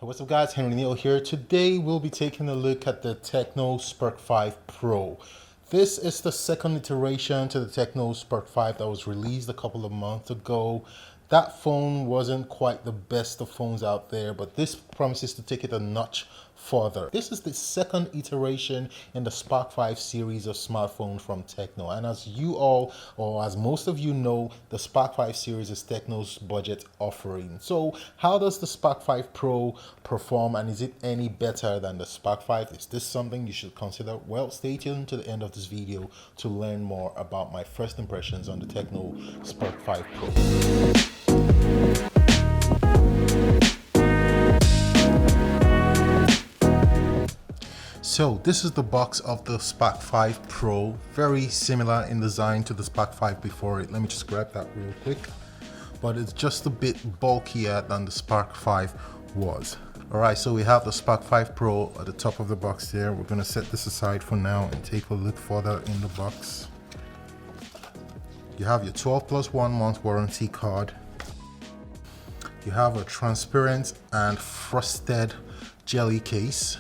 What's up guys, henreeneo here. Today we'll be taking a look at the Tecno Spark 5 Pro. This is the second iteration to the Tecno Spark 5 that was released a couple of months ago. That phone wasn't quite the best of phones out there, but this promises to take it a notch further. This is the second iteration in the Spark 5 series of smartphones from Tecno. And as you all, or as most of you know, the Spark 5 series is Tecno's budget offering. So how does the Spark 5 Pro perform, and is it any better than the Spark 5? Is this something you should consider? Well, stay tuned to the end of this video to learn more about my first impressions on the Tecno Spark 5 Pro. So this is the box of the Spark 5 Pro, very similar in design to the Spark 5 before it. Let me just grab that real quick, but it's just a bit bulkier than the Spark 5 was. Alright, so we have the Spark 5 Pro at the top of the box there. We're going to set this aside for now and take a look further in the box. You have your 12 plus 1 month warranty card. You have a transparent and frosted jelly case.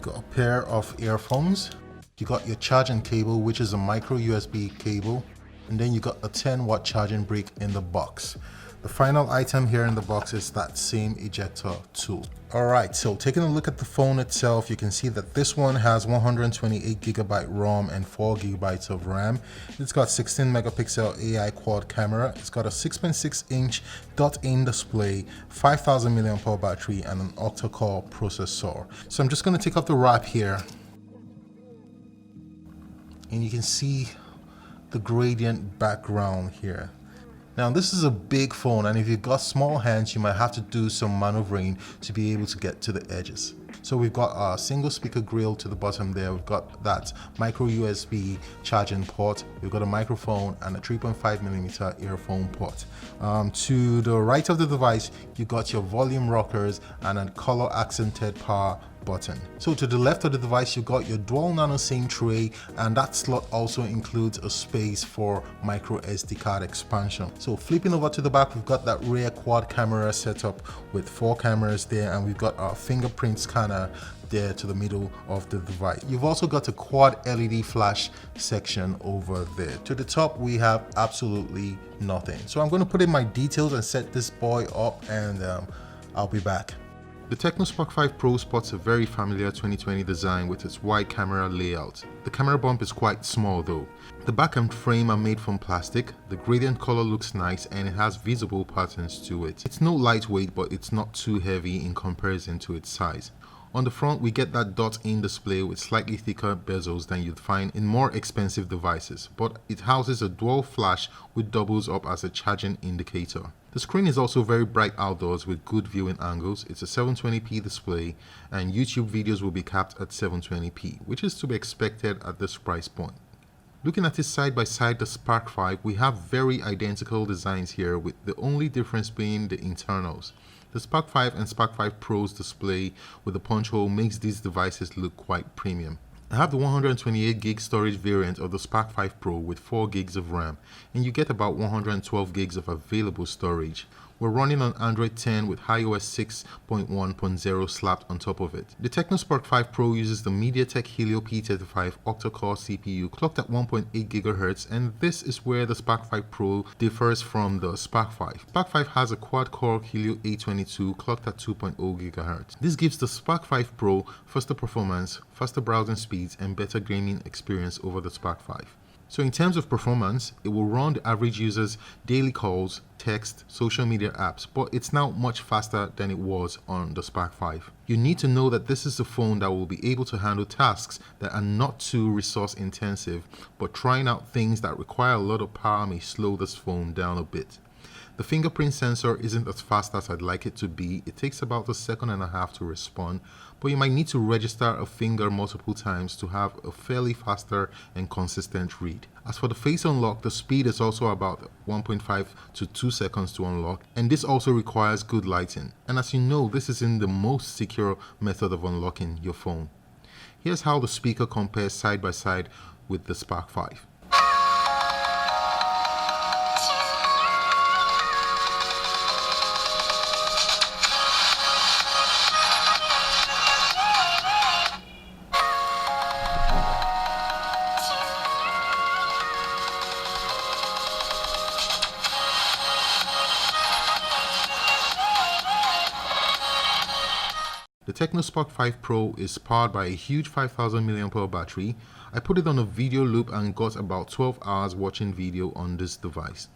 Got a pair of earphones. You got your charging cable, which is a micro USB cable, and then you got a 10-watt charging brick in the box. The final item here in the box is that same ejector tool. Alright, so taking a look at the phone itself, you can see that this one has 128GB ROM and 4GB of RAM. It's got 16 megapixel AI quad camera. It's got a 6.6-inch dot-in display, 5000 mAh battery, and an octa-core processor. So I'm just going to take off the wrap here, and you can see the gradient background here. Now this is a big phone, and if you've got small hands, you might have to do some maneuvering to be able to get to the edges. So we've got a single speaker grill to the bottom there. We've got that micro USB charging port. We've got a microphone and a 3.5mm earphone port. To the right of the device, you got your volume rockers and a color accented power button. So to the left of the device, you got your dual nano SIM tray, and that slot also includes a space for micro SD card expansion. So flipping over to the back, we've got that rear quad camera setup with 4 cameras there, and we've got our fingerprint scanner there to the middle of the device. You've also got a quad LED flash section over there. To the top, we have absolutely nothing. So I'm going to put in my details and set this boy up, and I'll be back. The Tecno Spark 5 Pro sports a very familiar 2020 design with its wide camera layout. The camera bump is quite small though. The back and frame are made from plastic, the gradient color looks nice, and it has visible patterns to it. It's no lightweight, but it's not too heavy in comparison to its size. On the front, we get that dot-in display with slightly thicker bezels than you'd find in more expensive devices, but it houses a dual flash which doubles up as a charging indicator. The screen is also very bright outdoors with good viewing angles. It's a 720p display, and YouTube videos will be capped at 720p, which is to be expected at this price point. Looking at it side by side, the Spark 5, we have very identical designs here, with the only difference being the internals. The Spark 5 and Spark 5 Pro's display with the punch hole makes these devices look quite premium. I have the 128GB storage variant of the Spark 5 Pro with 4GB of RAM, and you get about 112GB of available storage. We're running on Android 10 with iOS 6.1.0 slapped on top of it. The Tecno Spark 5 Pro uses the MediaTek Helio P35 octa-core CPU clocked at 1.8 GHz, and this is where the Spark 5 Pro differs from the Spark 5. Spark 5 has a quad-core Helio A22 clocked at 2.0 GHz. This gives the Spark 5 Pro faster performance, faster browsing speeds, and better gaming experience over the Spark 5. So in terms of performance, it will run the average user's daily calls, text, social media apps, but it's now much faster than it was on the Spark 5. You need to know that this is a phone that will be able to handle tasks that are not too resource intensive, but trying out things that require a lot of power may slow this phone down a bit. The fingerprint sensor isn't as fast as I'd like it to be. It takes about 1.5 seconds to respond, but you might need to register a finger multiple times to have a fairly faster and consistent read. As for the face unlock, the speed is also about 1.5 to 2 seconds to unlock, and this also requires good lighting. And as you know, this isn't the most secure method of unlocking your phone. Here's how the speaker compares side by side with the Spark 5. The Tecno Spark 5 Pro is powered by a huge 5000 mAh battery. I put it on a video loop and got about 12 hours watching video on this device.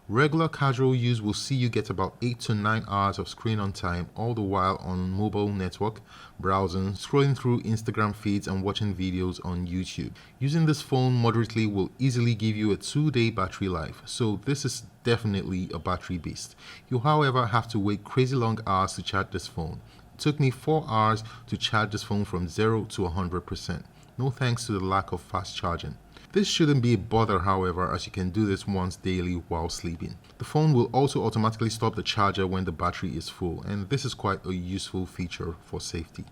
Regular casual use will see you get about 8 to 9 hours of screen on time, all the while on mobile network, browsing, scrolling through Instagram feeds and watching videos on YouTube. Using this phone moderately will easily give you a 2-day battery life, so this is definitely a battery beast. You however have to wait crazy long hours to charge this phone. It took me 4 hours to charge this phone from 0 to 100%. No thanks to the lack of fast charging. This shouldn't be a bother, however, as you can do this once daily while sleeping. The phone will also automatically stop the charger when the battery is full, and this is quite a useful feature for safety.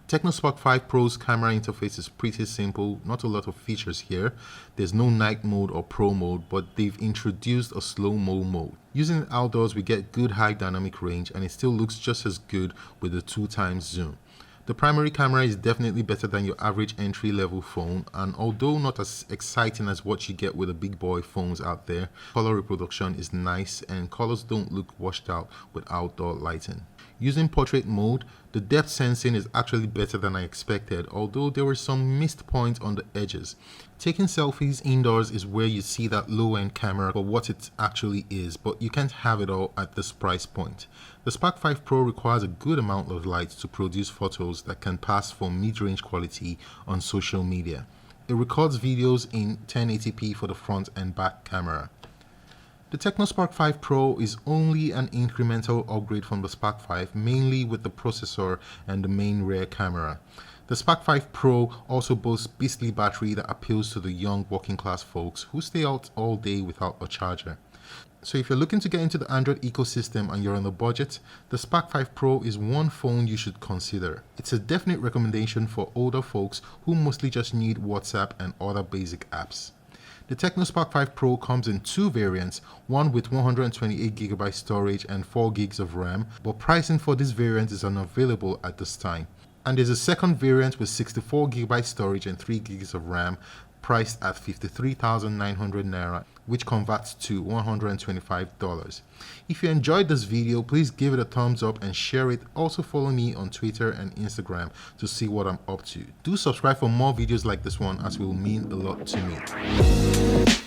Tecno Spark 5 Pro's camera interface is pretty simple, not a lot of features here. There's no night mode or pro mode, but they've introduced a slow-mo mode. Using it outdoors, we get good high dynamic range, and it still looks just as good with the 2x zoom. The primary camera is definitely better than your average entry-level phone, and although not as exciting as what you get with the big boy phones out there, color reproduction is nice and colors don't look washed out with outdoor lighting. Using portrait mode, the depth sensing is actually better than I expected, although there were some missed points on the edges. Taking selfies indoors is where you see that low-end camera for what it actually is, but you can't have it all at this price point. The Spark 5 Pro requires a good amount of light to produce photos that can pass for mid-range quality on social media. It records videos in 1080p for the front and back camera. The Tecno Spark 5 Pro is only an incremental upgrade from the Spark 5, mainly with the processor and the main rear camera. The Spark 5 Pro also boasts beastly battery that appeals to the young working class folks who stay out all day without a charger. So if you're looking to get into the Android ecosystem and you're on a budget, the Spark 5 Pro is one phone you should consider. It's a definite recommendation for older folks who mostly just need WhatsApp and other basic apps. The Tecno Spark 5 Pro comes in two variants, one with 128GB storage and 4GB of RAM, but pricing for this variant is unavailable at this time. And there's a second variant with 64GB storage and 3GB of RAM, priced at 53,900 Naira, which converts to $125. If you enjoyed this video, please give it a thumbs up and share it. Also follow me on Twitter and Instagram to see what I'm up to. Do subscribe for more videos like this one, as it will mean a lot to me.